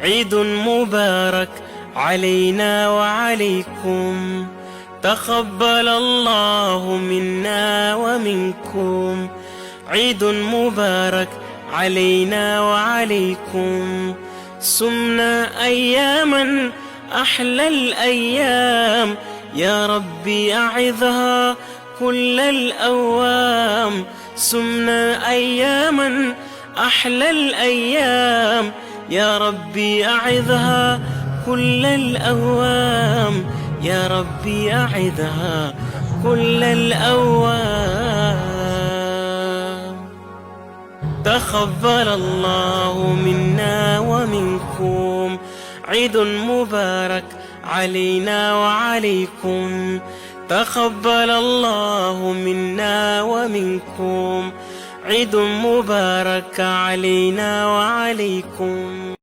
عيد مبارك علينا وعليكم، تقبل الله منا ومنكم. عيد مبارك علينا وعليكم، سمنا أياما أحلى الأيام، يا ربي أعظها كل الأوام. سمنا أياما أحلى الأيام، يا ربي أعظها كل الأوام، يا ربي أعظها كل الأوام. تقبل الله منا ومنكم، عيد مبارك علينا وعليكم، تقبل الله منا ومنكم. عيد مبارك علينا وعليكم.